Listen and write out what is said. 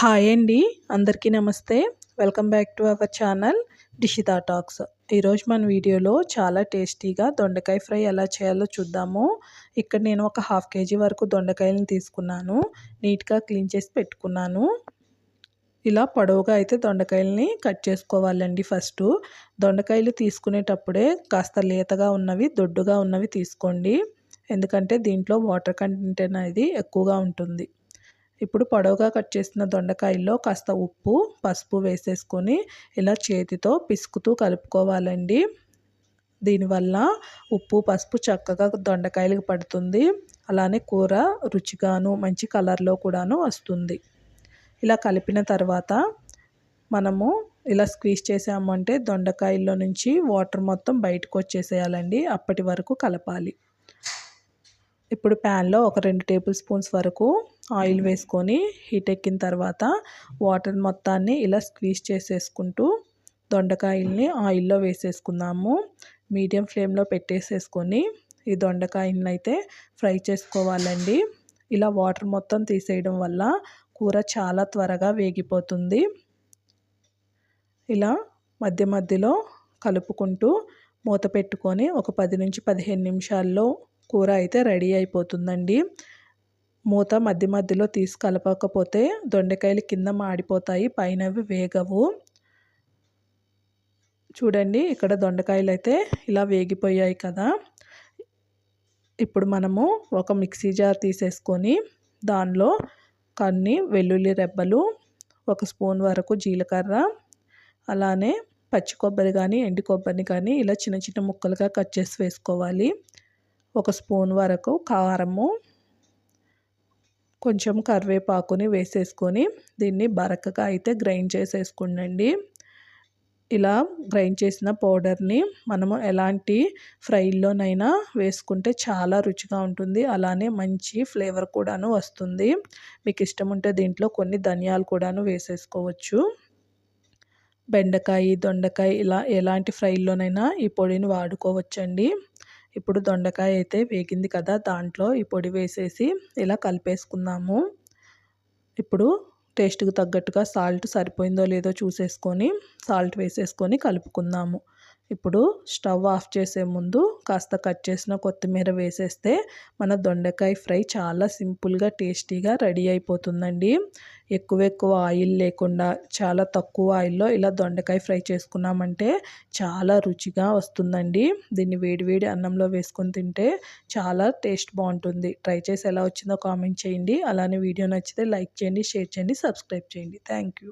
Hi అండి. అందరికీ నమస్తే. Welcome back to our channel Dishita talks. ఈరోజు మన వీడియోలో చాలా టేస్టీగా దొండకాయ ఫ్రై ఎలా చేయాలో చూద్దాము. ఇక్కడ నేను ఒక హాఫ్ కేజీ వరకు దొండకాయలను తీసుకున్నాను. నీట్గా క్లీన్ చేసి పెట్టుకున్నాను. ఇలా పొడవుగా అయితే దొండకాయలని కట్ చేసుకోవాలండి. ఫస్ట్ దొండకాయలు తీసుకునేటప్పుడే కాస్త లేతగా ఉన్నవి, దొడ్డుగా ఉన్నవి తీసుకోండి. ఎందుకంటే దీంట్లో వాటర్ కంటెంట్ అనేది ఎక్కువగా ఉంటుంది. ఇప్పుడు పొడవుగా కట్ చేసిన దొండకాయల్లో కాస్త ఉప్పు, పసుపు వేసేసుకొని ఇలా చేతితో పిసుకుతూ కలుపుకోవాలండి. దీనివల్ల ఉప్పు, పసుపు చక్కగా దొండకాయలకు పడుతుంది. అలానే కూర రుచిగాను మంచి కలర్లో కూడాను వస్తుంది. ఇలా కలిపిన తర్వాత మనము ఇలా స్క్వీజ్ చేసామంటే దొండకాయల్లో నుంచి వాటర్ మొత్తం బయటకు వచ్చేసేయాలండి. అప్పటి వరకు కలపాలి. ఇప్పుడు ప్యాన్లో ఒక 2 టేబుల్ స్పూన్స్ వరకు ఆయిల్ వేసుకొని హీట్ ఎక్కిన తర్వాత వాటర్ మొత్తాన్ని ఇలా స్క్వీజ్ చేసేసుకుంటూ దొండకాయల్ని ఆయిల్లో వేసేసుకుందాము. మీడియం ఫ్లేమ్లో పెట్టేసేసుకొని ఈ దొండకాయలను అయితే ఫ్రై చేసుకోవాలండి. ఇలా వాటర్ మొత్తం తీసేయడం వల్ల కూర చాలా త్వరగా వేగిపోతుంది. ఇలా మధ్య మధ్యలో కలుపుకుంటూ మూత పెట్టుకొని ఒక 10 నుంచి 15 నిమిషాల్లో కూర అయితే రెడీ అయిపోతుందండి. మూత మధ్య మధ్యలో తీసి కలపకపోతే దొండకాయలు కింద మాడిపోతాయి, పైనవి వేగవు. చూడండి, ఇక్కడ దొండకాయలు అయితే ఇలా వేగిపోయాయి కదా. ఇప్పుడు మనము ఒక మిక్సీ జార్ తీసేసుకొని దానిలో కొన్ని వెల్లుల్లి రెబ్బలు, 1 స్పూన్ వరకు జీలకర్ర, అలానే పచ్చి కొబ్బరి కానీ ఎండు కొబ్బరిని కానీ ఇలా చిన్న చిన్న ముక్కలుగా కట్ చేసి వేసుకోవాలి. 1 స్పూన్ వరకు కారము, కొంచెం కరివేపాకుని వేసేసుకొని దీన్ని బరకగా అయితే గ్రైండ్ చేసేసుకోండి. ఇలా గ్రైండ్ చేసిన పౌడర్ని మనము ఎలాంటి ఫ్రైల్లోనైనా వేసుకుంటే చాలా రుచిగా ఉంటుంది. అలానే మంచి ఫ్లేవర్ కూడాను వస్తుంది. మీకు ఇష్టం ఉంటే దీంట్లో కొన్ని ధనియాలు కూడాను వేసేసుకోవచ్చు. బెండకాయ, దొండకాయ ఇలా ఎలాంటి ఫ్రైల్లోనైనా ఈ పొడిని వాడుకోవచ్చండి. ఇప్పుడు దొండకాయ అయితే వేగింది కదా, దాంట్లో ఈ పొడి వేసేసి ఇలా కలిపేసుకుందాము. ఇప్పుడు టేస్ట్కి తగ్గట్టుగా సాల్ట్ సరిపోయిందో లేదో చూసేసుకొని సాల్ట్ వేసేసుకొని కలుపుకుందాము. ఇప్పుడు స్టవ్ ఆఫ్ చేసే ముందు కాస్త కట్ చేసిన కొత్తిమీర వేసేస్తే మన దొండకాయ ఫ్రై చాలా సింపుల్గా టేస్టీగా రెడీ అయిపోతుందండి. ఎక్కువ ఆయిల్ లేకుండా చాలా తక్కువ ఆయిల్లో ఇలా దొండకాయ ఫ్రై చేసుకున్నామంటే చాలా రుచిగా వస్తుందండి. దీన్ని వేడివేడి అన్నంలో వేసుకొని తింటే చాలా టేస్ట్ బాగుంటుంది. ట్రై చేసి ఎలా వచ్చిందో కామెంట్ చేయండి. అలానే వీడియో నచ్చితే లైక్ చేయండి, షేర్ చేయండి, సబ్స్క్రైబ్ చేయండి. Thank you.